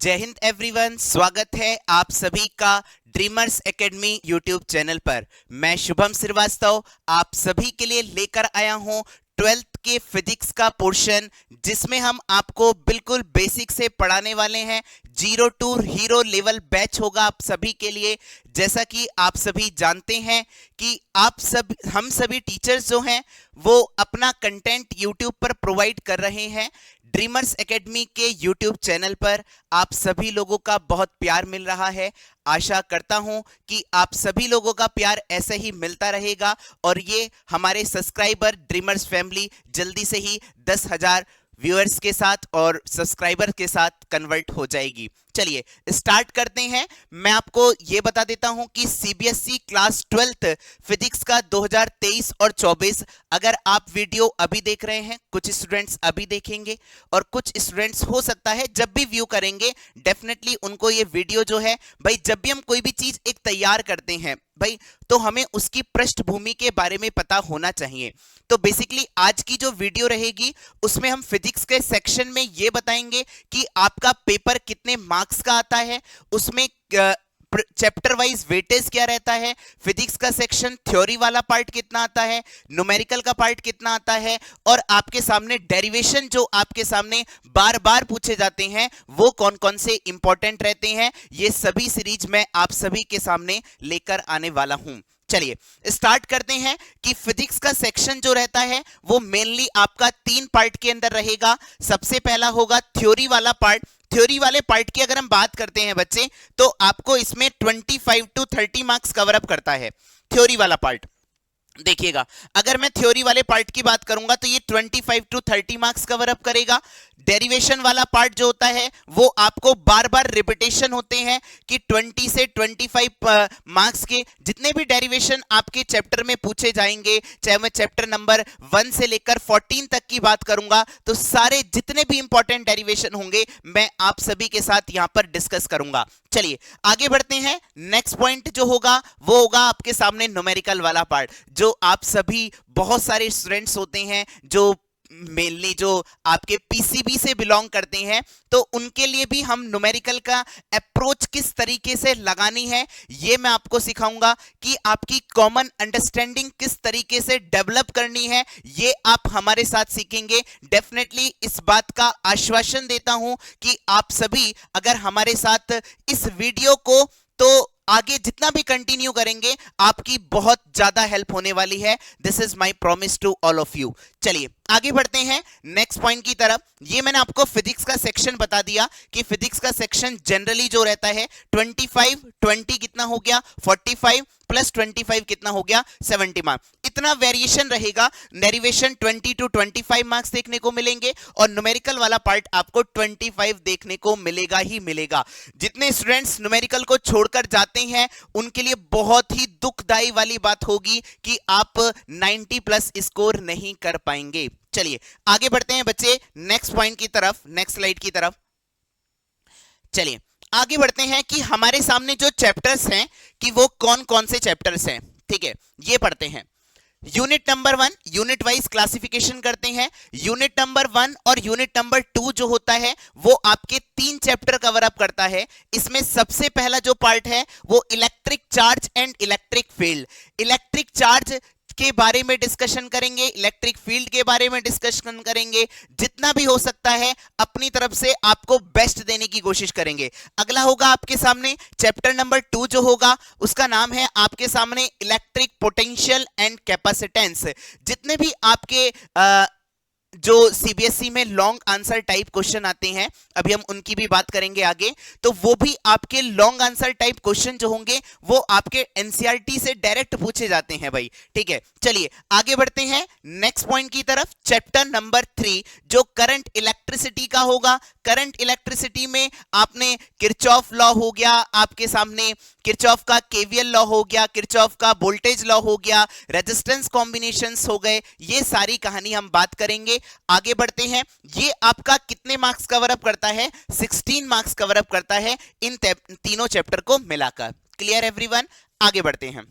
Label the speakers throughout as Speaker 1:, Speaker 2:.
Speaker 1: जय हिंद एवरीवन, स्वागत है आप सभी का ड्रीमर्स एकेडमी यूट्यूब चैनल पर। मैं शुभम श्रीवास्तव आप सभी के लिए लेकर आया हूं 12th के फिजिक्स का पोर्शन, जिसमें हम आपको बिल्कुल बेसिक से पढ़ाने वाले हैं। 0 टू हीरो लेवल बैच होगा आप सभी के लिए। जैसा कि आप सभी जानते हैं कि हम सभी टीचर्स जो हैं वो अपना कंटेंट यूट्यूब पर प्रोवाइड कर रहे हैं। ड्रीमर्स एकेडमी के यूट्यूब चैनल पर आप सभी लोगों का बहुत प्यार मिल रहा है। आशा करता हूं कि आप सभी लोगों का प्यार ऐसे ही मिलता रहेगा और ये हमारे सब्सक्राइबर ड्रीमर्स फैमिली जल्दी से ही 10,000 व्यूअर्स के साथ और सब्सक्राइबर के साथ कन्वर्ट हो जाएगी। चलिए स्टार्ट करते हैं। मैं आपको ये बता देता हूं कि सीबीएसई क्लास 12th फिजिक्स का 2023 और 24, अगर आप वीडियो अभी देख रहे हैं, कुछ स्टूडेंट्स अभी देखेंगे और कुछ स्टूडेंट्स हो सकता है जब भी व्यू करेंगे डेफिनेटली उनको ये वीडियो जो है भाई, जब भी हम कोई भी चीज एक तैयार करते हैं भाई, तो हमें उसकी पृष्ठभूमि के बारे में पता होना चाहिए। तो बेसिकली आज की जो वीडियो रहेगी उसमें हम फिजिक्स के सेक्शन में ये बताएंगे कि आपका पेपर कितने मार्क्स का आता है, उसमें चैप्टर वाइज वेटेज क्या रहता है, फिजिक्स का सेक्शन थ्योरी वाला पार्ट कितना आता है, न्यूमेरिकल का पार्ट कितना आता है, और आपके सामने डेरिवेशन जो आपके सामने बार बार पूछे जाते हैं वो कौन कौन से इंपॉर्टेंट रहते हैं, ये सभी सीरीज मैं आप सभी के सामने लेकर आने वाला हूं। चलिए स्टार्ट करते हैं कि फिजिक्स का सेक्शन जो रहता है वो मेनली आपका 3 पार्ट के अंदर रहेगा। सबसे पहला होगा थ्योरी वाला पार्ट। थ्योरी वाले पार्ट की अगर हम बात करते हैं बच्चे, तो आपको इसमें 25 टू 30 मार्क्स कवर अप करता है थ्योरी वाला पार्ट। देखिएगा, अगर मैं थ्योरी वाले पार्ट की बात करूंगा तो ये 25 टू 30 मार्क्स कवर अप करेगा। डेरिवेशन वाला पार्ट जो होता है वो आपको बार बार रिपीटेशन होते हैं कि 20 से 25 मार्क्स के जितने भी डेरिवेशन आपके चैप्टर में पूछे जाएंगे, चाहे मैं चैप्टर नंबर 1 से लेकर 14 तक की बात करूंगा, तो सारे जितने भी इंपॉर्टेंट डेरिवेशन होंगे मैं आप सभी के साथ यहां पर डिस्कस करूंगा। चलिए आगे बढ़ते हैं। नेक्स्ट पॉइंट जो होगा वो होगा आपके सामने न्यूमेरिकल वाला पार्ट। जो आप सभी बहुत सारे स्टूडेंट्स होते हैं जो मेनली जो आपके पीसीबी से बिलोंग करते हैं, तो उनके लिए भी हम न्यूमेरिकल का अप्रोच किस तरीके से लगानी है ये मैं आपको सिखाऊंगा कि आपकी कॉमन अंडरस्टैंडिंग किस तरीके से डेवलप करनी है, ये आप हमारे साथ सीखेंगे। डेफिनेटली इस बात का आश्वासन देता हूं कि आप सभी अगर हमारे साथ इस वीडियो को तो आगे जितना भी कंटिन्यू करेंगे आपकी बहुत ज्यादा हेल्प होने वाली है। This is my promise to all of you. चलिए आगे बढ़ते हैं नेक्स्ट पॉइंट की तरफ। ये मैंने आपको फिजिक्स का सेक्शन बता दिया कि फिजिक्स का सेक्शन जनरली जो रहता है 20 कितना हो गया 45 प्लस 25 कितना हो गया 70 मार्क्स, इतना वेरिएशन रहेगा। डेरिवेशन 20 टू 25 मार्क्स देखने को मिलेंगे और न्यूमेरिकल वाला पार्ट आपको 25 देखने को मिलेगा ही मिलेगा। जितने स्टूडेंट्स न्यूमेरिकल को छोड़कर जाते हैं उनके लिए बहुत ही दुखदाई वाली बात होगी कि आप 90 प्लस स्कोर नहीं कर पाएंगे। चलिए आगे बढ़ते हैं बच्चे नेक्स्ट पॉइंट की तरफ, नेक्स्ट स्लाइड की तरफ। चलिए आगे बढ़ते हैं कि हमारे सामने जो चैप्टर्स हैं कि वो कौन कौन से चैप्टर्स हैं। ठीक है, ये पढ़ते हैं। Unit number 1 unit wise classification करते हैं। यूनिट नंबर 1 और यूनिट नंबर 2 जो होता है वो आपके 3 चैप्टर कवर अप करता है। इसमें सबसे पहला जो पार्ट है वो electric charge and electric field. Electric charge के बारे में डिस्कशन करेंगे, इलेक्ट्रिक फील्ड के बारे में डिस्कशन करेंगे। जितना भी हो सकता है अपनी तरफ से आपको बेस्ट देने की कोशिश करेंगे। अगला होगा आपके सामने चैप्टर नंबर 2 जो होगा उसका नाम है आपके सामने इलेक्ट्रिक पोटेंशियल एंड कैपेसिटेंस। जितने भी आपके जो सीबीएसई में लॉन्ग आंसर टाइप क्वेश्चन आते हैं, अभी हम उनकी भी बात करेंगे आगे, तो वो भी आपके लॉन्ग आंसर टाइप क्वेश्चन जो होंगे वो आपके एनसीईआरटी से डायरेक्ट पूछे जाते हैं भाई। ठीक है, चलिए आगे बढ़ते हैं नेक्स्ट पॉइंट की तरफ। चैप्टर नंबर 3 जो करंट इलेक्ट्रिसिटी का होगा। करंट इलेक्ट्रिसिटी में आपने किरचॉफ लॉ हो गया, आपके सामने किरचॉफ का केवीएल लॉ हो गया, किरचॉफ का वोल्टेज लॉ हो गया, रेजिस्टेंस कॉम्बिनेशंस हो गए, ये सारी कहानी हम बात करेंगे। आगे बढ़ते हैं। ये आपका कितने मार्क्स कवर अप करता है 16 मार्क्स कवर अप करता है इन तीनों चैप्टर को मिलाकर। क्लियर एवरीवन, आगे बढ़ते हैं।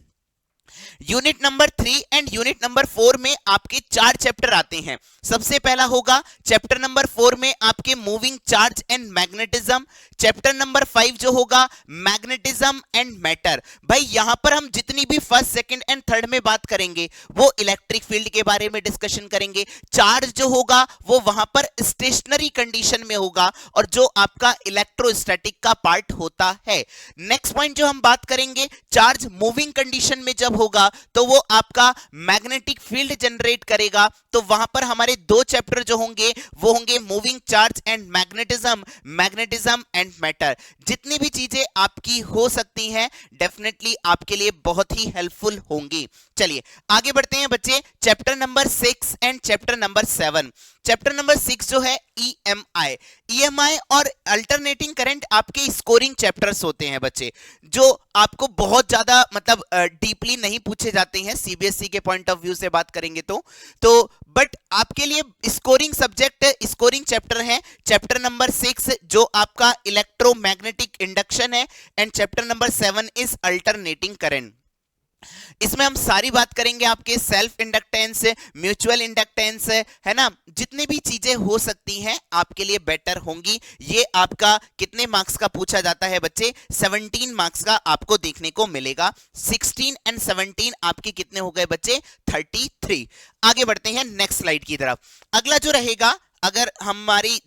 Speaker 1: Unit number 3 and unit number 4 में आपके 4 चैप्टर आते हैं। सबसे पहला होगा चैप्टर नंबर 4 में आपके moving charge and magnetism. Chapter number 5 जो होगा मैग्नेटिज्म एंड मैटर। भाई यहां पर हम जितनी भी फर्स्ट सेकंड एंड थर्ड में बात करेंगे वो इलेक्ट्रिक फील्ड के बारे में डिस्कशन करेंगे। चार्ज जो होगा वो वहां पर स्टेशनरी कंडीशन में होगा और जो आपका इलेक्ट्रोस्टैटिक का पार्ट होता है। नेक्स्ट पॉइंट जो हम बात करेंगे, चार्ज मूविंग कंडीशन में जब होगा तो वो आपका मैग्नेटिक फील्ड जनरेट करेगा। तो वहां पर हमारे दो चैप्टर जो होंगे वो होंगे moving charge and magnetism, magnetism and matter. जितनी भी चीजें आपकी हो सकती हैं डेफिनेटली आपके लिए बहुत ही हेल्पफुल होंगी। चलिए आगे बढ़ते हैं बच्चे, chapter number 6 and chapter number 7। Chapter number 6 जो है ईएमआई, ईएमआई और अल्टरनेटिंग करंट आपके स्कोरिंग चैप्टर्स होते हैं बच्चे, जो आपको बहुत ज्यादा मतलब डीपली नहीं पूछे जाते हैं सीबीएसई के पॉइंट ऑफ व्यू से बात करेंगे तो बट आपके लिए स्कोरिंग सब्जेक्ट, स्कोरिंग चैप्टर है चैप्टर नंबर 6 जो आपका इलेक्ट्रोमैग्नेटिक इंडक्शन है and chapter number 7 is alternating current. इसमें हम सारी बात करेंगे आपके सेल्फ इंडक्टेंस, म्यूचुअल इंडक्टेंस, है ना, जितनी भी चीजें हो सकती हैं आपके लिए बेटर होंगी। ये आपका कितने मार्क्स का पूछा जाता है बच्चे, 17 मार्क्स का आपको देखने को मिलेगा। 16 एंड 17 आपके कितने हो गए बच्चे, 33। आगे बढ़ते हैं नेक्स्ट स्लाइड की तरफ। अगला जो रहेगा, अगर हमारी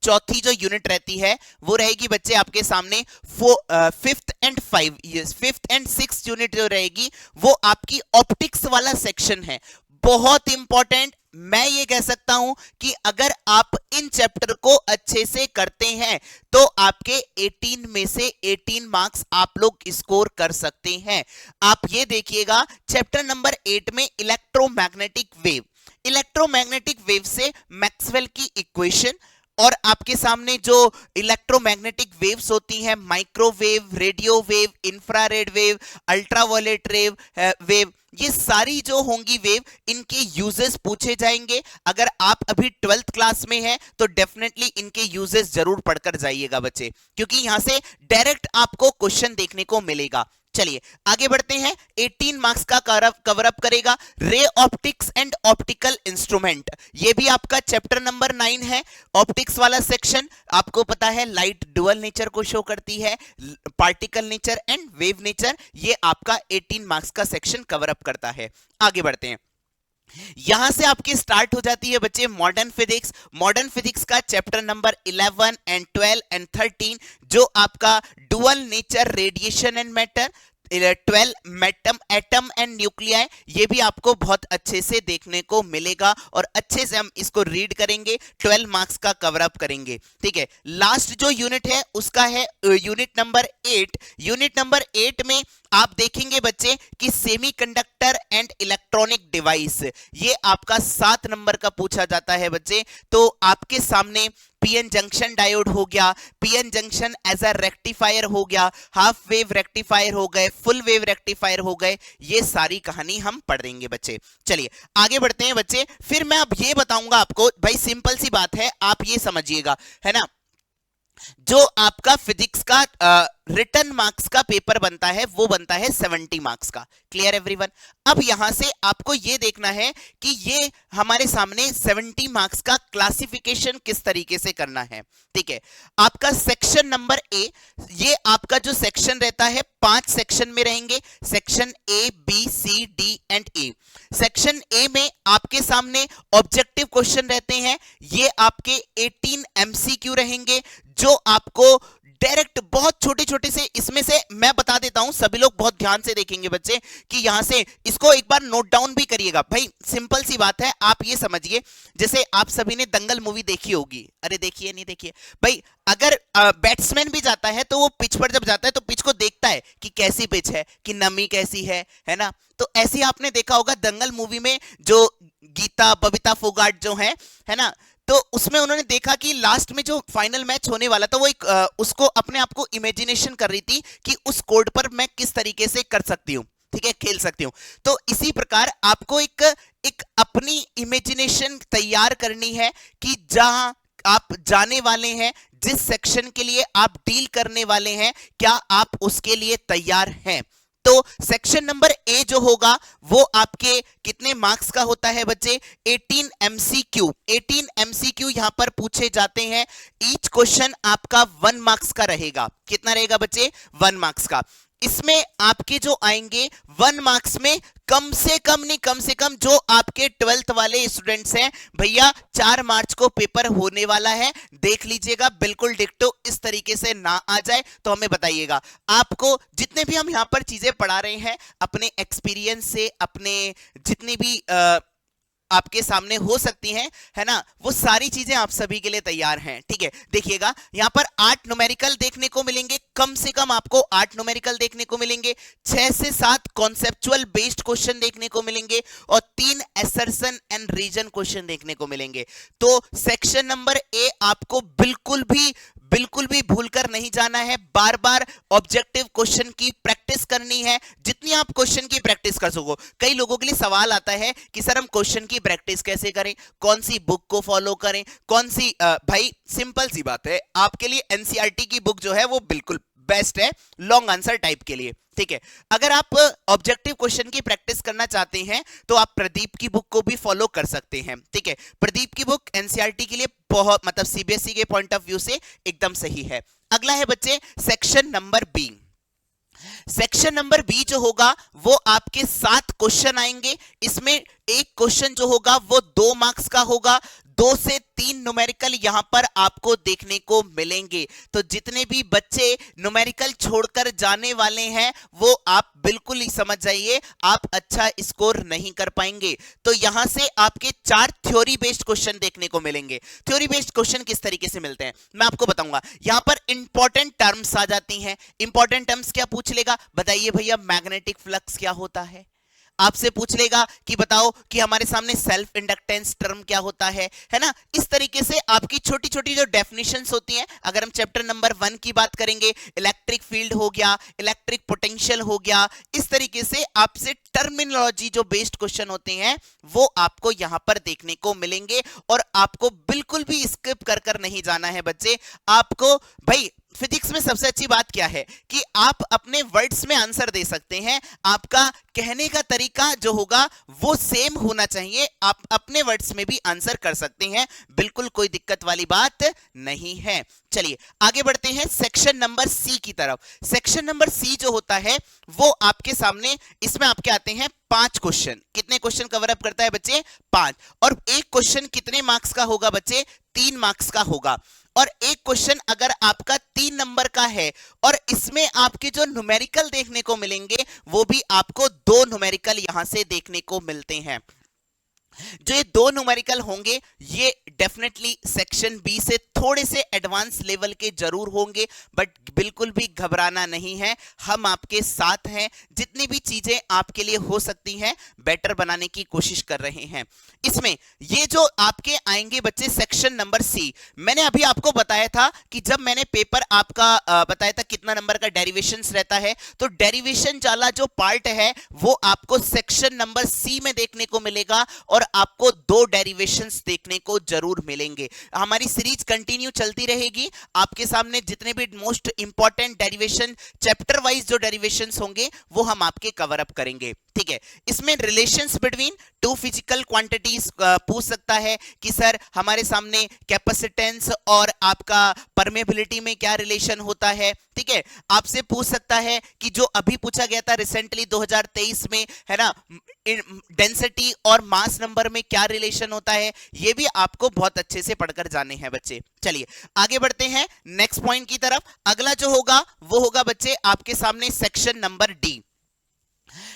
Speaker 1: चौथी जो यूनिट रहती है वो रहेगी बच्चे आपके सामने फिफ्थ एंड सिक्स्थ यूनिट जो रहेगी वो आपकी ऑप्टिक्स वाला सेक्शन है, बहुत इंपॉर्टेंट। मैं ये कह सकता हूं कि अगर आप इन चैप्टर को अच्छे से करते हैं तो आपके 18 में से 18 मार्क्स आप लोग स्कोर कर सकते हैं। आप ये देखिएगा चैप्टर नंबर 8 में इलेक्ट्रोमैग्नेटिक वेव, इलेक्ट्रोमैग्नेटिक वेव से मैक्सवेल की इक्वेशन और आपके सामने जो इलेक्ट्रोमैग्नेटिक वेव्स होती हैं, microwave, radio wave, infrared wave, ultraviolet wave, ये सारी जो होंगी वेव, इनके यूजेस पूछे जाएंगे। अगर आप अभी 12th क्लास में हैं तो डेफिनेटली इनके यूजेस जरूर पढ़कर जाइएगा बच्चे, क्योंकि यहां से डायरेक्ट आपको क्वेश्चन देखने को मिलेगा। चलिए आगे बढ़ते हैं। 18 मार्क्स का कवर अप करेगा ray optics and optical instrument, ये भी आपका चैप्टर नंबर 9 है। ऑप्टिक्स वाला सेक्शन आपको पता है लाइट डुअल नेचर को शो करती है, particle nature and wave nature, ये आपका 18 मार्क्स का सेक्शन कवर अप करता है। आगे बढ़ते हैं, यहां से आपकी स्टार्ट हो जाती है बच्चे मॉडर्न फिजिक्स। मॉडर्न फिजिक्स का चैप्टर नंबर 11 एंड 12 एंड 13 जो आपका dual nature, radiation and matter, 12 atom and nuclei, ये भी आपको बहुत अच्छे से देखने को मिलेगा और अच्छे से हम इसको रीड करेंगे, 12 मार्क्स का कवर अप करेंगे। ठीक है, लास्ट जो यूनिट है उसका है यूनिट नंबर 8। यूनिट नंबर 8 में आप देखेंगे बच्चे कि सेमीकंडक्टर एंड इलेक्ट्रॉनिक डिवाइस, ये आपका 7 नंबर का पूछा जाता है बच्चे। तो आपके सामने पीएन जंक्शन डायोड हो गया, PN junction as a rectifier हो गया, हाफ वेव रेक्टिफायर हो गए, फुल वेव रेक्टिफायर हो गए, ये सारी कहानी हम पढ़ेंगे बच्चे। चलिए आगे बढ़ते हैं बच्चे, फिर मैं अब ये बताऊंगा आपको, भाई सिंपल सी बात है, आप ये समझिएगा, है ना, जो आपका फिजिक्स का रिटर्न मार्क्स का पेपर बनता है वो बनता है 70 मार्क्स का। Clear everyone? अब यहां से आपको ये देखना है कि ये हमारे सामने 70 मार्क्स का क्लासिफिकेशन किस तरीके से करना है। ठीक है, आपका सेक्शन नंबर ए, ये आपका जो सेक्शन रहता है 5 सेक्शन में रहेंगे, section A, B, C, D and A. Section A में आपके सामने ऑब्जेक्टिव क्वेश्चन रहते हैं, ये आपके 18 एमसीक्यू रहेंगे जो आपको डायरेक्ट बहुत छोटे छोटे से, इसमें से मैं बता देता हूं, सभी लोग बहुत ध्यान से देखेंगे बच्चे कि यहां से इसको एक बार नोट डाउन भी करिएगा। भाई सिंपल सी बात है, आप ये समझिए जैसे आप सभी ने दंगल मूवी देखी होगी, अरे देखिए नहीं देखिए भाई, अगर बैट्समैन भी जाता है तो वो पिच पर जब जाता है तो पिच को देखता है कि कैसी पिच है, कि नमी कैसी है ना। तो ऐसे आपने देखा होगा दंगल मूवी में जो गीता बबीता फोगाट जो है ना, तो उसमें उन्होंने देखा कि लास्ट में जो फाइनल मैच होने वाला था वो एक उसको अपने आप को इमेजिनेशन कर रही थी कि उस कोर्ट पर मैं किस तरीके से कर सकती हूँ, ठीक है, खेल सकती हूँ। तो इसी प्रकार आपको एक अपनी इमेजिनेशन तैयार करनी है कि जहां आप जाने वाले हैं, जिस सेक्शन के लिए आप डील करने वाले हैं, क्या आप उसके लिए तैयार हैं। तो सेक्शन नंबर ए जो होगा वो आपके कितने मार्क्स का होता है बच्चे? 18 एमसीक्यू। 18 एमसीक्यू यहां पर पूछे जाते हैं। ईच क्वेश्चन आपका 1 मार्क्स का रहेगा। कितना रहेगा बच्चे? 1 मार्क्स का। इसमें आपके जो आएंगे 1 मार्क्स में कम से कम नहीं, कम से कम जो आपके 12th वाले स्टूडेंट्स हैं भैया, 4 मार्च को पेपर होने वाला है, देख लीजिएगा बिल्कुल डिक्टो इस तरीके से ना आ जाए तो हमें बताइएगा। आपको जितने भी हम यहां पर चीजें पढ़ा रहे हैं अपने एक्सपीरियंस से, अपने जितनी भी आपके सामने हो सकती हैं, है ना, वो सारी चीजें आप सभी के लिए तैयार हैं। ठीक है, देखिएगा यहां पर 8 न्यूमेरिकल देखने को मिलेंगे, कम से कम आपको 8 न्यूमेरिकल देखने को मिलेंगे, 6 से 7 कॉन्सेप्चुअल बेस्ड क्वेश्चन देखने को मिलेंगे और 3 असर्शन एंड रीजन क्वेश्चन देखने को मिलेंगे। तो सेक्शन नंबर ए आपको बिल्कुल भी भूलकर नहीं जाना है। बार बार ऑब्जेक्टिव क्वेश्चन की प्रैक्टिस करनी है, जितनी आप क्वेश्चन की प्रैक्टिस कर सको। कई लोगों के लिए सवाल आता है कि सर हम क्वेश्चन की प्रैक्टिस कैसे करें, कौन सी बुक को फॉलो करें, कौन सी भाई सिंपल सी बात है, आपके लिए एनसीईआरटी की बुक जो है वो बिल्कुल बेस्ट है लॉन्ग आंसर टाइप के लिए। ठीक है, अगर आप ऑब्जेक्टिव क्वेश्चन की प्रैक्टिस करना चाहते हैं तो आप प्रदीप की बुक को भी फॉलो कर सकते हैं। ठीक है, प्रदीप की बुक एनसीईआरटी के लिए बहुत, मतलब सीबीएसई के पॉइंट ऑफ व्यू से एकदम सही है। अगला है बच्चे section number B. Section number B जो होगा वो आपके 7 क्वेश्चन आएंगे। इसमें एक क्वेश्चन जो होगा वो 2 मार्क्स का होगा। 2 से 3 न्यूमेरिकल यहां पर आपको देखने को मिलेंगे। तो जितने भी बच्चे न्यूमेरिकल छोड़कर जाने वाले हैं वो आप बिल्कुल ही समझ जाइए आप अच्छा स्कोर नहीं कर पाएंगे। तो यहां से आपके 4 थ्योरी बेस्ड क्वेश्चन देखने को मिलेंगे। थ्योरी बेस्ड क्वेश्चन किस तरीके से मिलते हैं मैं आपको बताऊंगा। यहां पर इंपॉर्टेंट टर्म्स आ जाती हैं। इंपॉर्टेंट टर्म्स क्या पूछ लेगा? बताइए भैया मैग्नेटिक फ्लक्स क्या होता है। आपसे पूछ लेगा कि बताओ कि हमारे सामने सेल्फ इंडक्टेंस टर्म क्या होता है ना। इस तरीके से आपकी छोटी छोटी जो डेफिनेशंस होती हैं, अगर हम चैप्टर नंबर 1 की बात करेंगे, इलेक्ट्रिक फील्ड हो गया, इलेक्ट्रिक पोटेंशियल हो गया, इस तरीके से आपसे टर्मिनोलॉजी जो बेस्ड क्वेश्चन होते हैं वो आपको यहां पर देखने को मिलेंगे। और आपको बिल्कुल भी स्किप कर नहीं जाना है बच्चे। आपको भाई फिजिक्स में सबसे अच्छी बात क्या है कि आप अपने वर्ड्स में आंसर दे सकते हैं। आपका कहने का तरीका जो होगा वो सेम होना चाहिए। आप अपने वर्ड्स में भी आंसर कर सकते हैं, बिल्कुल कोई दिक्कत वाली बात नहीं है। चलिए आगे बढ़ते हैं सेक्शन नंबर सी की तरफ। सेक्शन नंबर सी जो होता है वो आपके सामने, इसमें आपके आते हैं 5 क्वेश्चन। कितने क्वेश्चन कवर अप करता है बच्चे? 5। और एक क्वेश्चन कितने मार्क्स का होगा बच्चे? 3 मार्क्स का होगा। और एक क्वेश्चन अगर आपका 3 नंबर का है और इसमें आपके जो न्यूमेरिकल देखने को मिलेंगे वो भी आपको 2 न्यूमेरिकल यहां से देखने को मिलते हैं। जो ये 2 न्यूमेरिकल होंगे ये डेफिनेटली सेक्शन बी से थोड़े से एडवांस लेवल के जरूर होंगे, बट बिल्कुल भी घबराना नहीं है, हम आपके साथ हैं। जितनी भी चीजें आपके लिए हो सकती हैं बेटर बनाने की कोशिश कर रहे हैं। इसमें ये जो आपके आएंगे बच्चे सेक्शन नंबर सी, मैंने अभी आपको बताया था कि जब मैंने पेपर आपका बताया था कितना नंबर का डेरिवेशंस रहता है, तो डेरिवेशन वाला जो पार्ट है वो आपको सेक्शन नंबर सी में देखने को मिलेगा और आपको 2 डेरिवेशंस देखने को जरूर मिलेंगे। हमारी सीरीज कंटिन्यू चलती रहेगी। आपके सामने जितने भी most important derivation chapter wise जो डेरिवेशंस होंगे वो हम आपके कवर अप करेंगे। ठीक है, इसमें रिलेशंस बिटवीन 2 फिजिकल क्वांटिटीज पूछ सकता है कि सर हमारे सामने कैपेसिटेंस और आपका परमेबिलिटी में क्या रिलेशन होता है। ठीक है, आपसे पूछ सकता है कि जो अभी पूछा गया था रिसेंटली 2023 में, है ना, डेंसिटी और मास नंबर में क्या रिलेशन होता है, ये भी आपको बहुत अच्छे से पढ़कर जाने हैं बच्चे। चलिए आगे बढ़ते हैं नेक्स्ट पॉइंट की तरफ। अगला जो होगा वो होगा बच्चे आपके सामने section number D.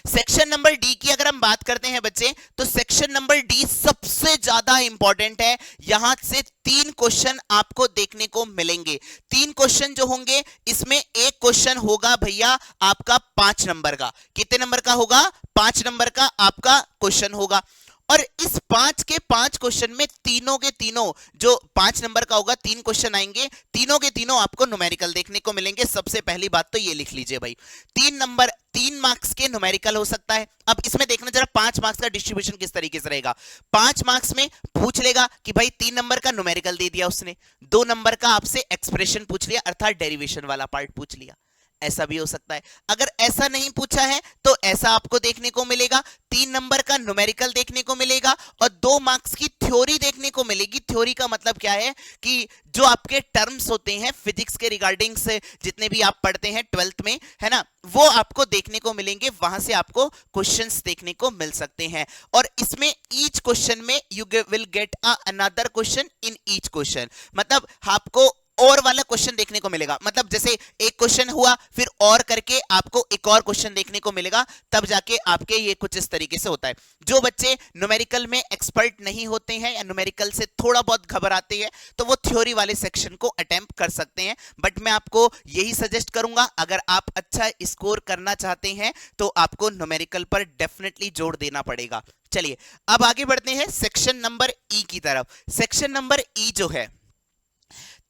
Speaker 1: Section number D की अगर हम बात करते हैं बच्चे, तो सेक्शन नंबर डी सबसे ज्यादा इंपॉर्टेंट है। यहां से 3 क्वेश्चन आपको देखने को मिलेंगे। 3 क्वेश्चन जो होंगे इसमें एक क्वेश्चन होगा भैया आपका 5 नंबर का। कितने नंबर का होगा? 5 नंबर का आपका क्वेश्चन होगा। और इस 5 के 5 क्वेश्चन में तीनों के तीनों जो 5 नंबर का होगा, 3 क्वेश्चन आएंगे, तीनों के तीनों आपको न्यूमेरिकल देखने को मिलेंगे। सबसे पहली बात तो ये लिख लीजिए भाई, 3 मार्क्स के न्यूमेरिकल हो सकता है। अब इसमें देखना जरा 5 मार्क्स का डिस्ट्रीब्यूशन किस तरीके से रहेगा। 5 मार्क्स में पूछ लेगा कि भाई 3 नंबर का न्यूमेरिकल दे दिया उसने, 2 नंबर का आपसे एक्सप्रेशन पूछ लिया अर्थात डेरिवेशन वाला पार्ट पूछ लिया। ऐसा भी हो सकता है। अगर ऐसा नहीं पूछा है तो ऐसा आपको देखने को मिलेगा, 3 नंबर का न्यूमेरिकल देखने को मिलेगा और 2 मार्क्स की थ्योरी देखने को मिलेगी। थ्योरी का मतलब क्या है कि जो आपके टर्म्स होते हैं फिजिक्स के रिगार्डिंग से, जितने भी आप पढ़ते हैं 12th में, है ना, वो आपको देखने को मिलेंगे, वहां से आपको क्वेश्चंस देखने को मिल सकते हैं। और इसमें ईच क्वेश्चन में you will get another question in each question, मतलब आपको और वाला क्वेश्चन देखने को मिलेगा। मतलब जैसे एक क्वेश्चन हुआ फिर और करके आपको एक और क्वेश्चन देखने को मिलेगा, तब जाके आपके ये कुछ इस तरीके से होता है। जो बच्चे न्यूमेरिकल में एक्सपर्ट नहीं होते हैं या न्यूमेरिकल से थोड़ा बहुत घबराते हैं तो वो थ्योरी वाले सेक्शन को अटेम्प्ट कर सकते हैं, बट मैं आपको यही सजेस्ट करूंगा, अगर आप अच्छा स्कोर करना चाहते हैं तो आपको न्यूमेरिकल पर डेफिनेटली जोर देना पड़ेगा। चलिए अब आगे बढ़ते हैं सेक्शन नंबर ई की तरफ। सेक्शन नंबर ई जो है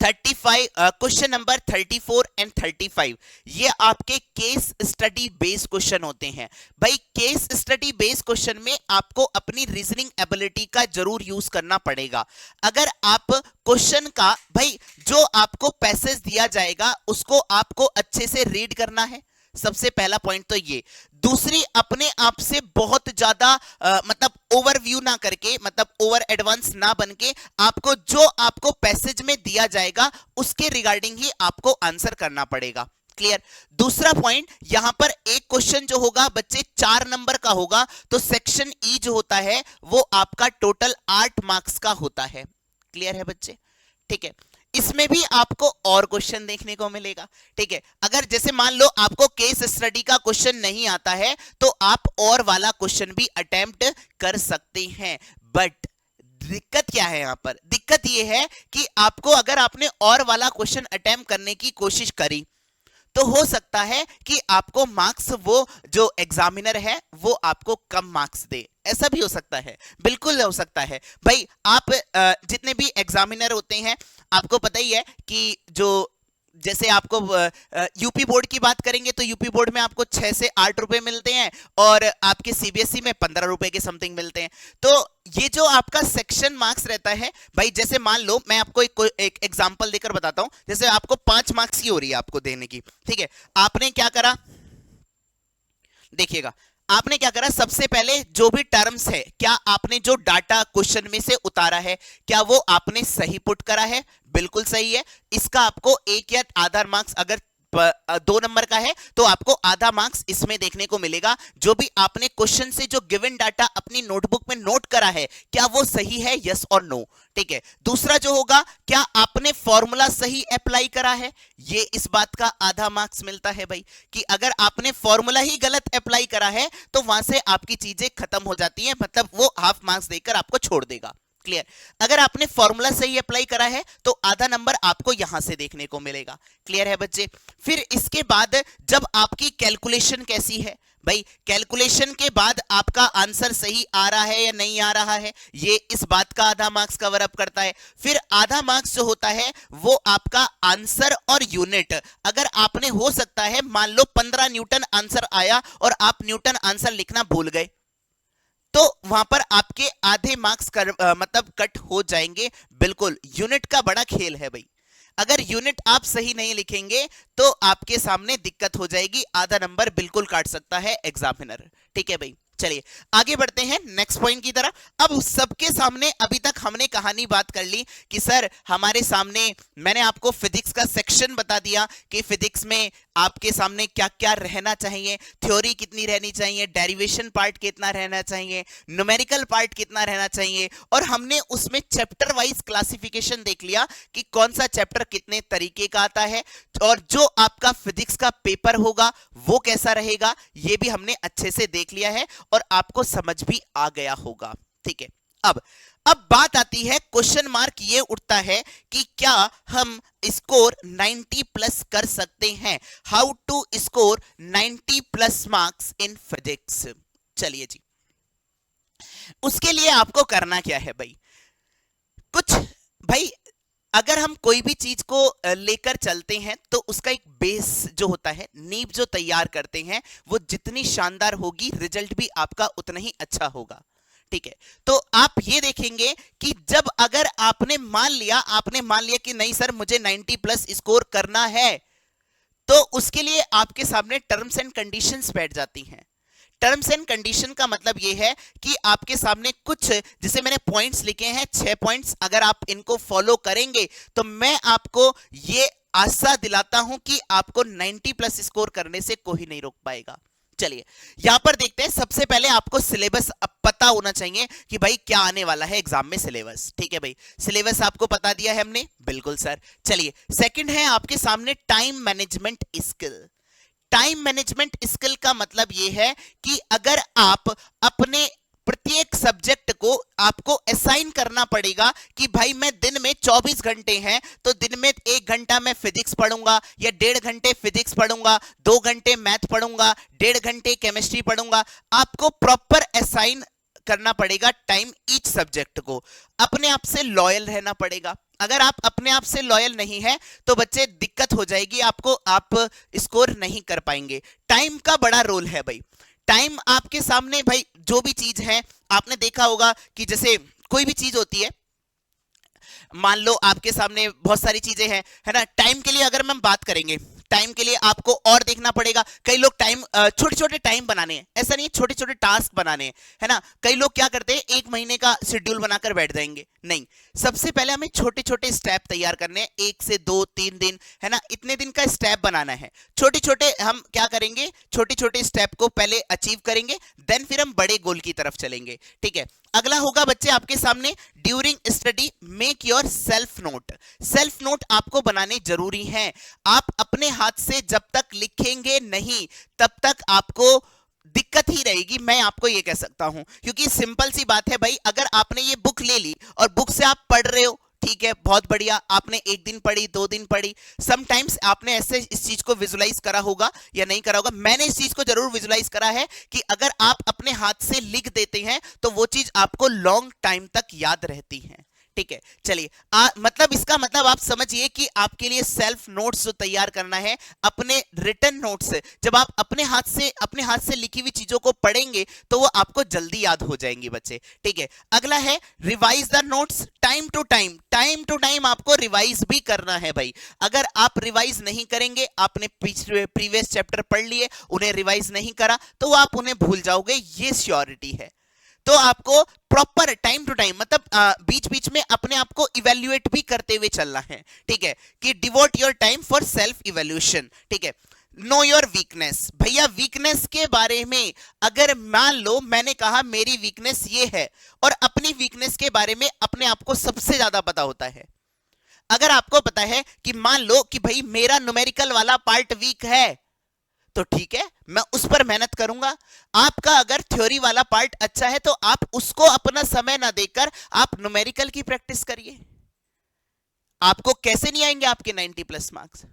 Speaker 1: 35, क्वेश्चन नंबर 34 एंड 35, ये आपके केस स्टडी बेस्ड क्वेश्चन होते हैं। भाई केस स्टडी बेस्ड क्वेश्चन में आपको अपनी रीजनिंग एबिलिटी का जरूर यूज करना पड़ेगा। अगर आप क्वेश्चन का, भाई जो आपको पैसेज दिया जाएगा उसको आपको अच्छे से रीड करना है, सबसे पहला पॉइंट तो ये। दूसरी, अपने आप से बहुत ज्यादा मतलब ओवरव्यू ना करके, मतलब ओवर एडवांस ना बनके, आपको जो आपको पैसेज में दिया जाएगा उसके रिगार्डिंग ही आपको आंसर करना पड़ेगा। क्लियर। दूसरा पॉइंट, यहां पर एक क्वेश्चन जो होगा बच्चे 4 नंबर का होगा, तो सेक्शन ई जो होता है वो आपका टोटल 8 मार्क्स का होता है। क्लियर है बच्चे? ठीक है, इसमें भी आपको और क्वेश्चन देखने को मिलेगा। ठीक है, अगर जैसे मान लो आपको केस स्टडी का क्वेश्चन नहीं आता है तो आप और वाला क्वेश्चन भी अटेम्प्ट कर सकते हैं, बट दिक्कत क्या है? यहां पर दिक्कत यह है कि आपको, अगर आपने और वाला क्वेश्चन अटेम्प्ट करने की कोशिश करी तो हो सकता है कि आपको मार्क्स, वो जो एग्जामिनर है वो आपको कम मार्क्स दे, ऐसा भी हो सकता है, बिल्कुल हो सकता है। भाई आप जितने भी एग्जामिनर होते हैं आपको पता ही है कि जो, जैसे आपको यूपी बोर्ड की बात करेंगे तो यूपी बोर्ड में आपको 6 से 8 रुपए मिलते हैं और आपके सीबीएसई में 15 रुपए के समथिंग मिलते हैं। तो ये जो आपका सेक्शन मार्क्स रहता है, भाई जैसे मान लो मैं आपको एक एग्जांपल देकर बताता हूं, जैसे आपको 5 मार्क्स की हो रही है आपको देने की, ठीक है, आपने क्या करा, देखिएगा, आपने क्या करा, सबसे पहले जो भी टर्म्स है, क्या आपने जो डाटा क्वेश्चन में से उतारा है क्या वो आपने सही पुट करा है? बिल्कुल सही है, इसका आपको 1 या आधा मार्क्स, अगर 2 नंबर का है तो आपको आधा मार्क्स इसमें देखने को मिलेगा। जो भी आपने क्वेश्चन से जो गिवन डाटा अपनी नोटबुक में नोट करा है क्या वो सही है, यस और नो। ठीक है, दूसरा जो होगा, क्या आपने फॉर्मूला सही अप्लाई करा है, ये इस बात का आधा मार्क्स मिलता है भाई, कि अगर आपने फॉर्मूला ही गलत अप्लाई करा है तो वहां से आपकी चीजें खत्म हो जाती है, मतलब वो हाफ मार्क्स देकर आपको छोड़ देगा। क्लियर। अगर आपने फॉर्मूला सही अप्लाई करा है तो आधा नंबर आपको यहां से देखने को मिलेगा। क्लियर है बच्चे? फिर इसके बाद जब आपकी कैलकुलेशन कैसी है, भाई कैलकुलेशन के बाद आपका आंसर सही आ रहा है या नहीं आ रहा है, ये इस बात का आधा मार्क्स कवर अप करता है। फिर आधा मार्क्स जो होता है वो आपका आंसर और यूनिट, अगर आपने, हो सकता है मान लो 15 न्यूटन आंसर आया और आप न्यूटन आंसर लिखना भूल गए, तो वहां पर आपके आधे मार्क्स मतलब कट हो जाएंगे। बिल्कुल, यूनिट का बड़ा खेल है भाई, अगर यूनिट आप सही नहीं लिखेंगे तो आपके सामने दिक्कत हो जाएगी, आधा नंबर बिल्कुल काट सकता है एग्जामिनर। ठीक है भाई, चलिए आगे बढ़ते हैं नेक्स्ट पॉइंट की तरफ। अब सबके सामने अभी तक हमने कहानी बात कर ली कि सर हमारे सामने, मैंने आपको फिजिक्स का सेक्शन बता दिया कि फिजिक्स में आपके सामने क्या क्या रहना चाहिए, थ्योरी कितनी रहनी चाहिए, डेरिवेशन पार्ट कितना रहना चाहिए, न्यूमेरिकल पार्ट कितना रहना चाहिए, और हमने उसमें चैप्टर वाइज क्लासिफिकेशन देख लिया कि कौन सा चैप्टर कितने तरीके का आता है, और जो आपका फिजिक्स का पेपर होगा वो कैसा रहेगा ये भी हमने अच्छे से देख लिया है और आपको समझ भी आ गया होगा। ठीक है, अब बात आती है, क्वेश्चन मार्क ये उठता है कि क्या हम स्कोर 90 प्लस कर सकते हैं, how to score 90 plus marks in physics. चलिए जी, उसके लिए आपको करना क्या है भाई, कुछ भाई, अगर हम कोई भी चीज को लेकर चलते हैं तो उसका एक बेस जो होता है, नींव जो तैयार करते हैं, वो जितनी शानदार होगी रिजल्ट भी आपका उतना ही अच्छा होगा। ठीक है, तो आप ये देखेंगे कि जब अगर आपने मान लिया कि नहीं सर मुझे 90 प्लस स्कोर करना है, तो उसके लिए आपके सामने टर्म्स एंड कंडीशंस बैठ जाती हैं। टर्म्स एंड कंडीशन का मतलब ये है कि आपके सामने कुछ, जैसे मैंने पॉइंट्स लिखे हैं 6 पॉइंट्स, अगर आप इनको फॉलो करेंगे तो मैं आपको ये आशा दिलाता हूं कि आपको 90 प्लस स्कोर करने से कोई नहीं रोक पाएगा। चलिए यहां पर देखते हैं। सबसे पहले आपको सिलेबस पता होना चाहिए कि भाई क्या आने वाला है एग्जाम में। सिलेबस, ठीक है भाई, सिलेबस आपको बता दिया है हमने, बिल्कुल सर। चलिए सेकंड है आपके सामने time management skill. Time management skill का मतलब यह है कि अगर आप अपने प्रत्येक सब्जेक्ट को आपको असाइन करना पड़ेगा कि भाई मैं दिन में 24 घंटे हैं तो दिन में 1 घंटा मैं फिजिक्स पढ़ूंगा या 1.5 घंटे फिजिक्स पढ़ूंगा, 2 घंटे मैथ पढ़ूंगा, 1.5 घंटे केमिस्ट्री पढ़ूंगा। आपको प्रॉपर असाइन करना पड़ेगा टाइम ईच सब्जेक्ट को। अपने आप से लॉयल रहना पड़ेगा। अगर आप अपने आप से लॉयल नहीं है तो बच्चे दिक्कत हो जाएगी आपको, आप स्कोर नहीं कर पाएंगे। टाइम का बड़ा रोल है भाई। टाइम आपके सामने भाई जो भी चीज है, आपने देखा होगा कि जैसे कोई भी चीज होती है, मान लो आपके सामने बहुत सारी चीजें हैं, है ना। टाइम के लिए अगर हम बात करेंगे, टाइम के लिए आपको और देखना पड़ेगा। कई लोग टाइम, छोटे छोटे टाइम बनाने हैं, ऐसा नहीं है, छोटे छोटे टास्क बनाने हैं, है ना। कई लोग क्या करते हैं, 1 महीने का शेड्यूल बनाकर बैठ जाएंगे। नहीं, सबसे पहले हमें छोटे छोटे स्टेप तैयार करने हैं, 1 से 2 3 दिन, है ना, इतने दिन का स्टेप बनाना है। छोटे छोटे हम क्या करेंगे, छोटे छोटे स्टेप को पहले अचीव करेंगे, देन फिर हम बड़े गोल की तरफ चलेंगे, ठीक है। अगला होगा बच्चे आपके सामने, during study make your self note. Self note आपको बनाने जरूरी हैं। आप अपने हाथ से जब तक लिखेंगे नहीं तब तक आपको दिक्कत ही रहेगी, मैं आपको ये कह सकता हूं। क्योंकि सिंपल सी बात है भाई, अगर आपने ये बुक ले ली और बुक से आप पढ़ रहे हो, ठीक है, बहुत बढ़िया, आपने 1 दिन पढ़ी, 2 दिन पढ़ी, समटाइम्स आपने ऐसे इस चीज को विजुलाइज करा होगा या नहीं करा होगा। मैंने इस चीज को जरूर विजुलाइज करा है कि अगर आप अपने हाथ से लिख देते हैं तो वो चीज आपको लॉन्ग टाइम तक याद रहती है, ठीक है। चलिए मतलब इसका मतलब आप समझिए कि आपके लिए सेल्फ नोट्स जो तैयार करना है, अपने रिटन नोट्स, जब आप अपने हाथ से लिखी हुई चीजों को पढ़ेंगे तो वो आपको जल्दी याद हो जाएंगी बच्चे, ठीक है। अगला है revise the notes time to time. Time to time आपको रिवाइज भी करना है भाई। अगर आप रिवाइज नहीं करेंगे, आपने प्रीवियस चैप्टर पढ़ लिए, उन्हें रिवाइज नहीं करा तो आप उन्हें भूल जाओगे, ये श्योरिटी है। तो आपको प्रॉपर टाइम टू टाइम, मतलब बीच बीच में अपने आप को इवेल्युएट भी करते हुए चलना है, ठीक है, कि devote your time for self evaluation, ठीक है। Know your weakness. भैया वीकनेस के बारे में अगर मान लो मैंने कहा मेरी वीकनेस ये है, और अपनी वीकनेस के बारे में अपने आप को सबसे ज्यादा पता होता है। अगर आपको पता है कि मान लो कि भाई मेरा न्यूमेरिकल वाला पार्ट वीक है, तो ठीक है, मैं उस पर मेहनत करूंगा। आपका अगर थ्योरी वाला पार्ट अच्छा है तो आप उसको अपना समय ना देकर आप न्यूमेरिकल की प्रैक्टिस करिए। आपको कैसे नहीं आएंगे आपके 90 प्लस मार्क्स।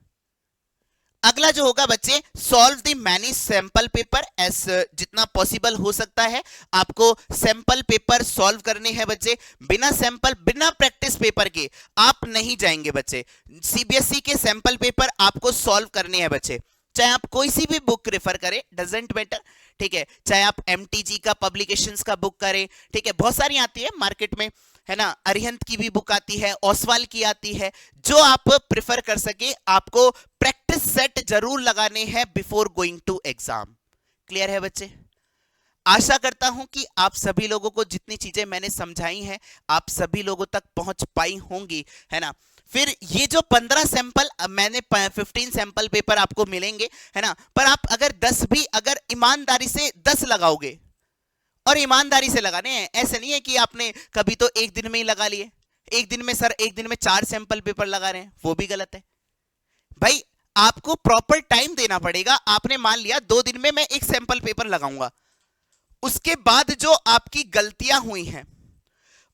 Speaker 1: अगला जो होगा बच्चे, solve the many sample paper S, जितना पॉसिबल हो सकता है आपको सैंपल पेपर सॉल्व करने हैं बच्चे। बिना सैंपल, बिना प्रैक्टिस पेपर के आप नहीं जाएंगे बच्चे। सीबीएसई के सैंपल पेपर आपको सॉल्व करने हैं बच्चे, चाहे आप कोई सी भी बुक रेफर करें, डजेंट मैटर, ठीक है। चाहे आप एमटीजी का पब्लिकेशंस का बुक करें, ठीक है, बहुत सारी आती है मार्केट में, है ना। अरिहंत की भी बुक आती है, ओसवाल की आती है, जो आप प्रेफर कर सके। आपको प्रैक्टिस सेट जरूर लगाने हैं before going to exam. Clear है बच्चे? आशा करता हूं कि आप सभी लोगों को जितनी चीजें मैंने समझाई हैं आप सभी लोगों तक पहुंच पाई होंगी, है ना। फिर ये जो 15 सैंपल, मैंने 15 सैंपल पेपर आपको मिलेंगे, है ना, पर आप अगर 10 भी अगर ईमानदारी से 10 लगाओगे, और ईमानदारी से लगाने हैं, ऐसे नहीं है कि आपने कभी तो 1 दिन में ही लगा लिए। 1 दिन में सर, 1 दिन में 4 सैंपल पेपर लगा रहे हैं, वो भी गलत है भाई। आपको प्रॉपर टाइम देना पड़ेगा। आपने मान लिया 2 दिन में मैं 1 सैंपल पेपर लगाऊंगा, उसके बाद जो आपकी गलतियां हुई हैं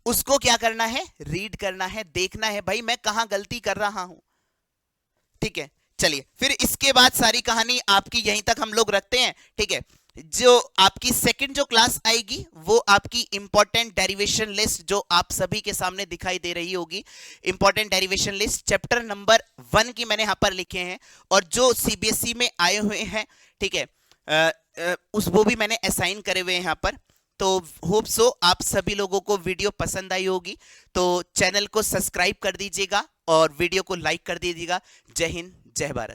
Speaker 1: उसको क्या करना है, रीड करना है, देखना है भाई मैं कहां गलती कर रहा हूं, ठीक है। चलिए फिर इसके बाद सारी कहानी आपकी यहीं तक हम लोग रखते हैं, ठीक है। जो आपकी सेकंड जो क्लास आएगी वो आपकी इंपॉर्टेंट डेरिवेशन लिस्ट, जो आप सभी के सामने दिखाई दे रही होगी। Important derivation list chapter number 1 की मैंने यहां पर लिखे हैं, और जो सीबीएसई में आए हुए हैं, ठीक है, उस वो भी मैंने असाइन करे हुए हैं यहाँ पर। तो होप सो आप सभी लोगों को वीडियो पसंद आई होगी, तो चैनल को सब्सक्राइब कर दीजिएगा और वीडियो को लाइक कर दीजिएगा। जय हिंद, जय भारत।